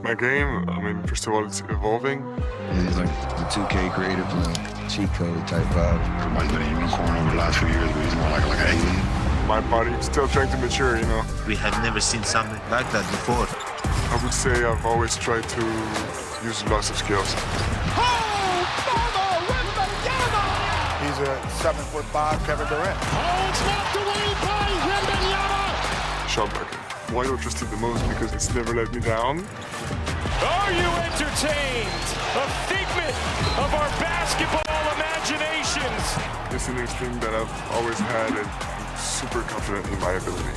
My game, I mean, first of all, it's evolving. He's like the 2K creative cheat code type vibe. Everybody's been a unicorn over the last few years, but he's more like an alien. My body is still trying to mature, you know. We have never seen something like that before. I would say I've always tried to use lots of skills. He's a 7'5" Kevin Durant. Holds knocked away by Wembanyama. Shot blocker. Why do I trust it the most? Because it's never let me down. Are you entertained? A figment of our basketball imaginations. It's an instinct that I've always had, and I'm super confident in my ability.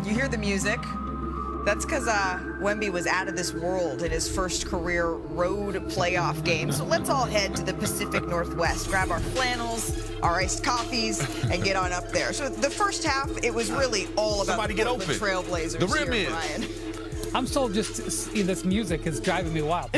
You hear the music? That's because Wemby was out of this world in his first career road playoff game. So let's all head to the Pacific Northwest, grab our flannels, our iced coffees, and get on up there. So the first half, it was really all about the Trailblazers. The rim here, is. Brian. I'm still just, this music is driving me wild.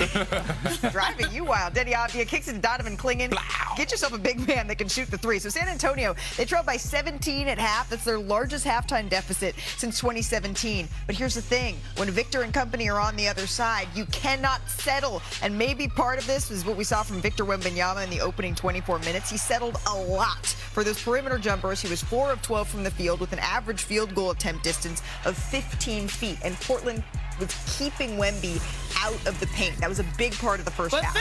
Driving you wild. Denny Avdia kicks it to Donovan Clingan. Get yourself a big man that can shoot the three. So San Antonio, they trailed by 17 at half. That's their largest halftime deficit since 2017. But here's the thing. When Victor and company are on the other side, you cannot settle. And maybe part of this is what we saw from Victor Wembanyama in the opening 24 minutes. He settled a lot for those perimeter jumpers. He was 4 of 12 from the field with an average field goal attempt distance of 15 feet. And Portland was keeping Wemby out of the paint. That was a big part of the first half.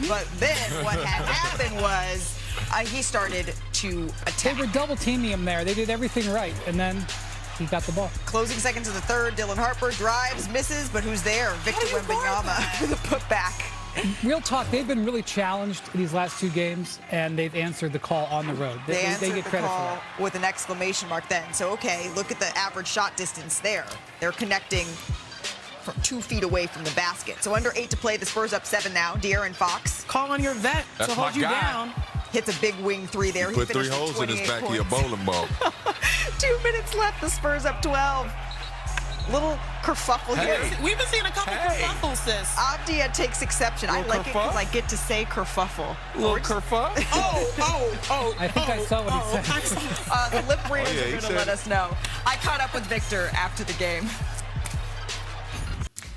But then what had happened was he started to attack. They were double teaming him there. They did everything right, and then he got the ball. Closing seconds of the third, Dylan Harper drives, misses, but who's there? Victor Wembanyama for the putback. Real talk, they've been really challenged in these last two games, and they've answered the call on the road. They answered get the credit call for that. with an exclamation mark then. So, okay, look at the average shot distance there. They're connecting from 2 feet away from the basket. So under 8 to play, the Spurs up 7 now. De'Aaron Fox. Call on your vet to hold you down. Hits a big wing three there. He put 3 holes in his back of your bowling ball. 2 minutes left. The Spurs up 12. Little kerfuffle here. We've been seeing a couple kerfuffles, sis. Avdia takes exception. I like it because I get to say kerfuffle. Little kerfuff? I think I saw what he said. The lip readers are going to let us know. I caught up with Victor after the game.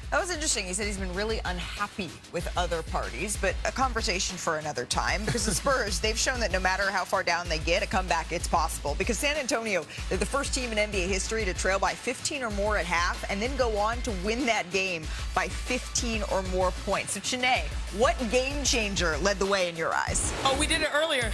That was interesting. He said he's been really unhappy with other parties, but a conversation for another time because the Spurs, they've shown that no matter how far down they get, a comeback, it's possible. Because San Antonio, they're the first team in NBA history to trail by 15 or more at half and then go on to win that game by 15 or more points. So, Chene, what game changer led the way in your eyes? Oh, we did it earlier.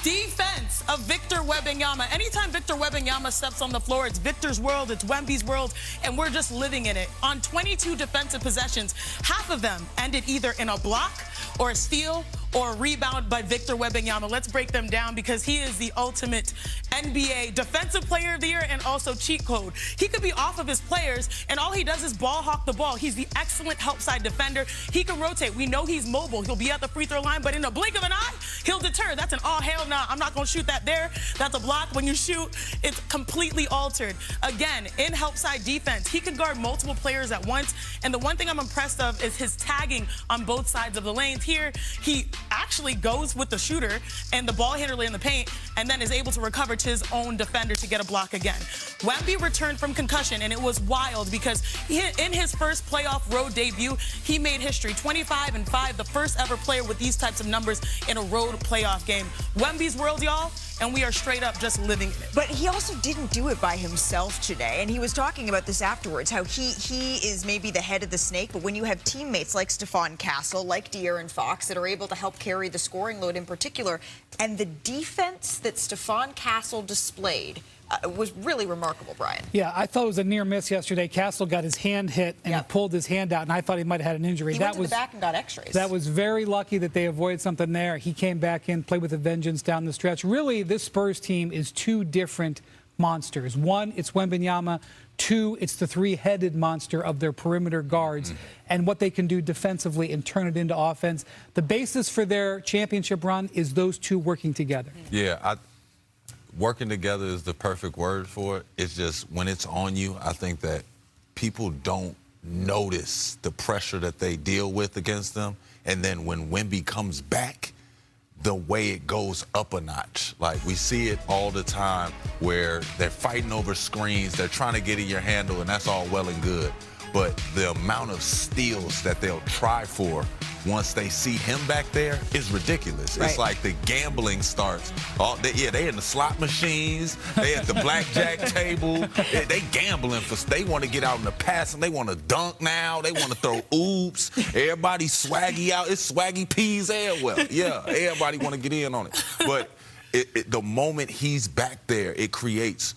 Defense of Victor Wembanyama. Anytime Victor Wembanyama steps on the floor, it's Victor's world, it's Wemby's world, and we're just living in it. On 22 defensive possessions, half of them ended either in a block or a steal or a rebound by Victor Wembanyama. Let's break them down because he is the ultimate NBA Defensive Player of the Year and also cheat code. He could be off of his players, and all he does is ball hawk the ball. He's the excellent help side defender. He can rotate. We know he's mobile. He'll be at the free throw line, but in a blink of an eye, he'll deter. That's an all hell nah. I'm not going to shoot that there. That's a block. When you shoot, it's completely altered. Again, in help side defense, he can guard multiple players at once, and the one thing I'm impressed of is his tagging on both sides of the lanes. Here, he actually goes with the shooter and the ball handler in the paint and then is able to recover to his own defender to get a block again. Wemby returned from concussion, and it was wild because in his first playoff road debut, he made history. 25-5, the first ever player with these types of numbers in a road playoff game. Wemby's world, y'all, and we are straight up just living in it. But he also didn't do it by himself today, and he was talking about this afterwards, how he is maybe the head of the snake, but when you have teammates like Stephon Castle, like De'Aaron Fox, that are able to help carry the scoring load in particular, and the defense that Stephon Castle displayed was really remarkable, Brian. Yeah, I thought it was a near miss yesterday. Castle got his hand hit, and he pulled his hand out, and I thought he might have had an injury. He went to the back and got x-rays. That was very lucky that they avoided something there. He came back in, played with a vengeance down the stretch. Really, this Spurs team is two different monsters. One, it's Wembanyama. Two, it's the three-headed monster of their perimeter guards and what they can do defensively and turn it into offense. The basis for their championship run is those two working together. Yeah, working together is the perfect word for it. It's just when it's on you, I think that people don't notice the pressure that they deal with against them. And then when Wemby comes back, the way it goes up a notch. Like, we see it all the time where they're fighting over screens, they're trying to get in your handle, and that's all well and good. But the amount of steals that they'll try for once they see him back there is ridiculous. Right. It's like the gambling starts. They in the slot machines, they at the blackjack table. They gambling they want to get out in the pass, and they want to dunk now. They want to throw oops. Everybody swaggy out. It's swaggy peas well. Yeah, everybody want to get in on it. But the moment he's back there, it creates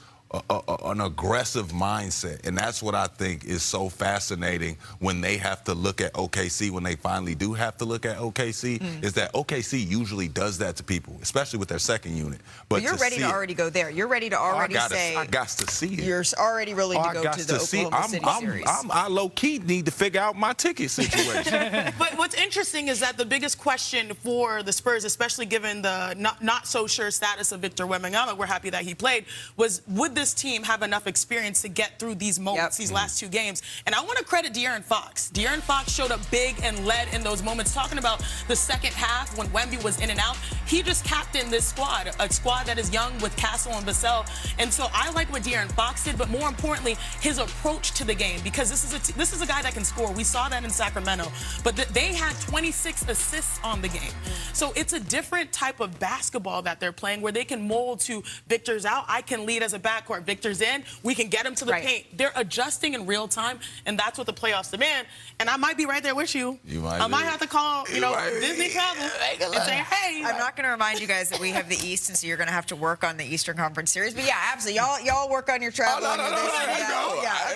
an aggressive mindset, and that's what I think is so fascinating when they have to look at OKC, when they finally do have to look at OKC, is that OKC usually does that to people, especially with their second unit. But you're ready to already go there. You're ready to already say. I got to see it. You're already willing to go to the Oklahoma City series. I low-key need to figure out my ticket situation. But what's interesting is that the biggest question for the Spurs, especially given the not so sure status of Victor Wembanyama, we're happy that he played, was would this team have enough experience to get through these moments, these last two games? And I want to credit De'Aaron Fox. De'Aaron Fox showed up big and led in those moments. Talking about the second half when Wemby was in and out, he just captained this squad, a squad that is young with Castle and Vassell. And so I like what De'Aaron Fox did, but more importantly, his approach to the game, because this is a guy that can score. We saw that in Sacramento, but they had 26 assists on the game. So it's a different type of basketball that they're playing, where they can mold to Victor's out, I can lead as a backcourt. Victor's in, we can get him to the paint. They're adjusting in real time, and that's what the playoffs demand. And I might be right there with you. I might have to call, Disney Travel and say, hey. I'm not going to remind you guys that we have the East, and so you're going to have to work on the Eastern Conference Series. But yeah, absolutely. Y'all work on your travel. It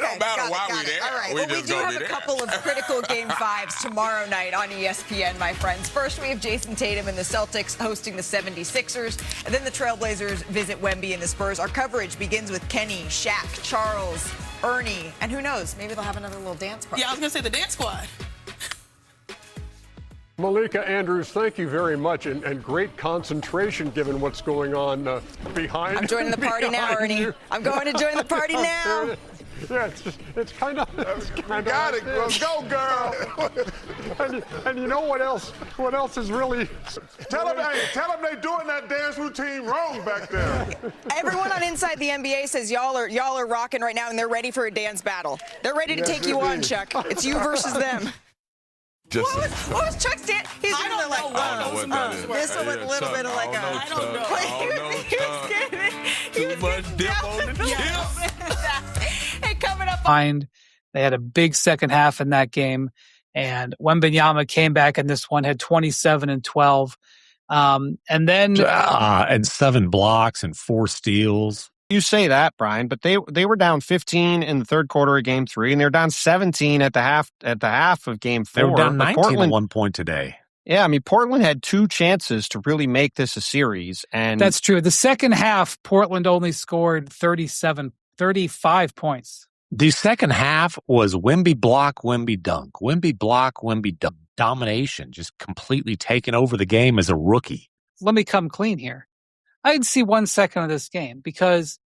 don't matter why we're there. All right. We do have a couple of critical Game 5s tomorrow night on ESPN, my friends. First, we have Jason Tatum and the Celtics hosting the 76ers, and then the Trailblazers visit Wemby and the Spurs. Our coverage begins with Kenny, Shaq, Charles, Ernie, and who knows, maybe they'll have another little dance party. Yeah, I was going to say the dance squad. Malika Andrews, thank you very much, and great concentration given what's going on behind. I'm joining the party now, Ernie. You. I'm going to join the party now. Yeah, it's kind of. Got it. Let's go, girl. and you know what else? What else is really? Tell them they doing that dance routine wrong back there. Everyone on Inside the NBA says y'all are rocking right now, and they're ready for a dance battle. They're ready to take you on, Chuck. It's you versus them. What was Chuck's dance? He's I don't know what that is. This one with a little bit of like a. I don't know. Too much dip on the tip. Hey, coming up. They had a big second half in that game, and Wembanyama came back in this one, had 27 and 12. And then and 7 blocks and 4 steals. You say that, Brian, but they were down 15 in the third quarter of Game 3, and they were down 17 at the half of Game 4. They were down 19 at one point today. Yeah, I mean, Portland had 2 chances to really make this a series, and that's true. The second half, Portland only scored 35 points. The second half was Wemby block, Wemby dunk. Wemby block, Wemby dunk. Domination, just completely taking over the game as a rookie. Let me come clean here. I didn't see 1 second of this game because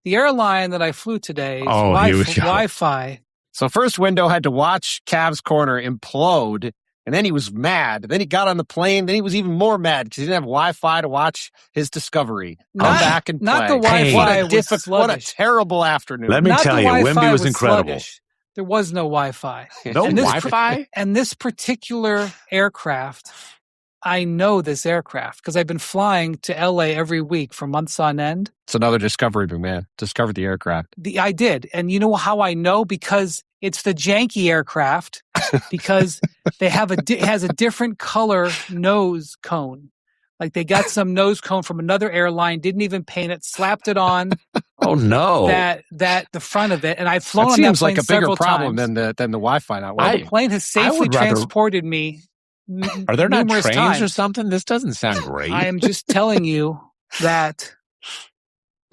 the airline that I flew today is Wi-Fi. So first Window had to watch Cavs corner implode, and then he was mad. Then he got on the plane. Then he was even more mad because he didn't have Wi-Fi to watch his discovery. Come back and play. Not the Wi-Fi was sluggish. What a terrible afternoon. Let me tell you, Wemby was incredible. Sluggish. There was no Wi-Fi. No Wi-Fi? And this particular aircraft, I know this aircraft because I've been flying to LA every week for months on end. It's another discovery, big man. Discovered the aircraft. I did. And you know how I know? Because it's the janky aircraft because it has a different color nose cone. Like they got some nose cone from another airline, didn't even paint it, slapped it on. Oh no! That the front of it, and I've flown on that plane seems like a bigger problem times. than the Wi-Fi not Well, working. the plane has safely transported me. Are there not trains times. or something? This doesn't sound great. I am just telling you that.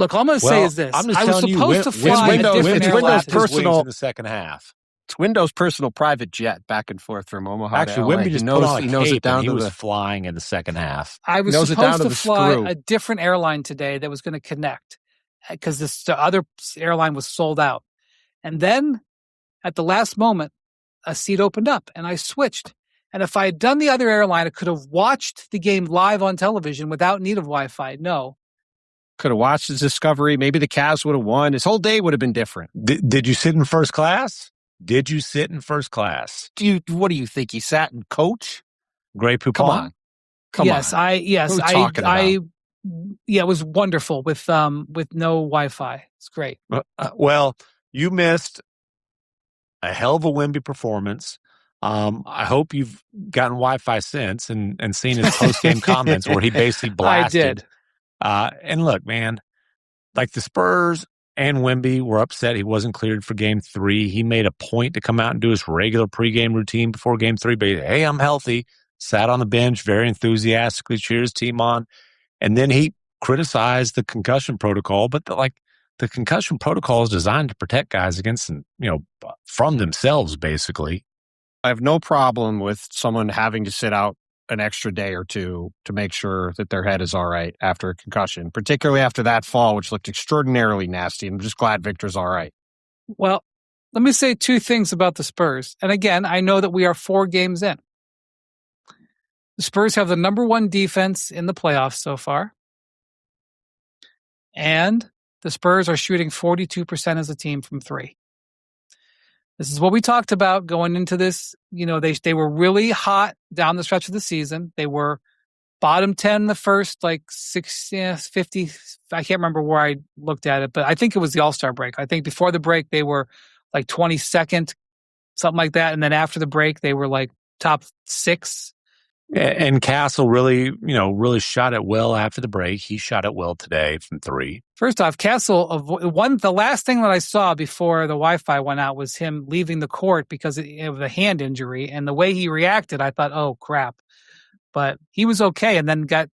Look, all I'm going to say is this: I'm just I was telling supposed to fly a different Windows airline. personal in the second half. It's Windows' personal private jet back and forth from Omaha. Actually, Wemby just put on a knows cape it down and he to was the flying in the second half. I was knows it supposed down to to the fly screw. a different airline today that was going to connect because the other airline was sold out. And then at the last moment, a seat opened up and I switched. And if I had done the other airline, I could have watched the game live on television without need of Wi-Fi. No. Could have watched his Discovery. Maybe the Cavs would have won. His whole day would have been different. Did you sit in first class? Did you sit in first class? What do you think? He sat in coach? Grey Poupon? Come on. Yes, What are we talking about? Yeah, it was wonderful with no Wi-Fi. It's great. Well, you missed a hell of a Wemby performance. I hope you've gotten Wi-Fi since and seen his post-game comments where he basically blasted. I did. And look, man, like the Spurs and Wemby were upset he wasn't cleared for Game 3. He made a point to come out and do his regular pregame routine before Game 3. But hey, I'm healthy. Sat on the bench, very enthusiastically cheered his team on. And then he criticized the concussion protocol. But the concussion protocol is designed to protect guys against, from themselves, basically. I have no problem with someone having to sit out an extra day or two to make sure that their head is all right after a concussion, particularly after that fall, which looked extraordinarily nasty. I'm just glad Victor's all right. Well, let me say two things about the Spurs. And again, I know that we are 4 games in. The Spurs have the number 1 defense in the playoffs so far. And the Spurs are shooting 42% as a team from 3. This is what we talked about going into this. They were really hot down the stretch of the season. They were bottom 10 the first 50. I can't remember where I looked at it, but I think it was the All-Star break. I think before the break, they were 22nd, something like that. And then after the break, they were top 6. And Castle really shot it well after the break. He shot it well today from 3. First off, Castle, the last thing that I saw before the Wi-Fi went out was him leaving the court because of a hand injury. And the way he reacted, I thought, oh, crap. But he was okay and then got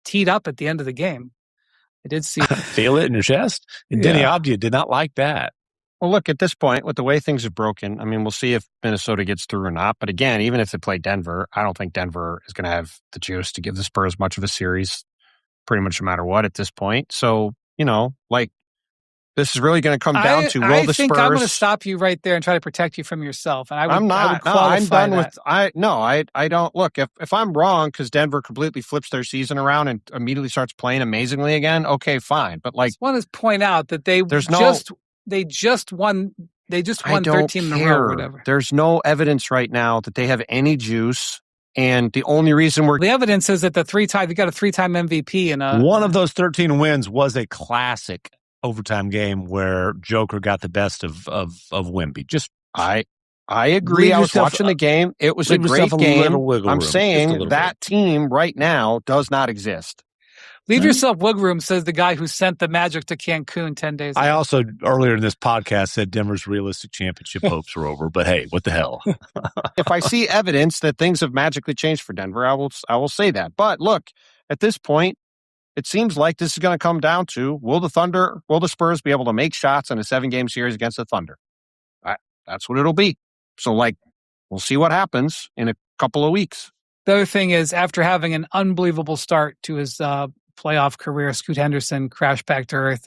teed up at the end of the game. I did see Feel it in your chest? And Denny Abdia did not like that. Well, look, at this point, with the way things have broken, I mean, we'll see if Minnesota gets through or not. But again, even if they play Denver, I don't think Denver is going to have the juice to give the Spurs much of a series, pretty much no matter what at this point. So, this is really going to come down to will the Spurs... I think I'm going to stop you right there and try to protect you from yourself. And I'm not. I'm done with... I don't... Look, if I'm wrong because Denver completely flips their season around and immediately starts playing amazingly again, okay, fine. But I just want to point out that they just won 13 in a row or whatever. There's no evidence right now that they have any juice. And the only reason the evidence is that they got a 3-time MVP and one of those 13 wins was a classic overtime game where Joker got the best of Wemby. I agree. I was watching the game. It was a great game. I'm saying that team right now does not exist. Leave yourself wiggle room, says the guy who sent the Magic to Cancun 10 days ago. I also, earlier in this podcast, said Denver's realistic championship hopes are over. But hey, what the hell? If I see evidence that things have magically changed for Denver, I will say that. But look, at this point, it seems like this is going to come down to will the Spurs be able to make shots in a 7-game series against the Thunder? That's what it'll be. So, we'll see what happens in a couple of weeks. The other thing is, after having an unbelievable start to his playoff career, Scoot Henderson crashed back to earth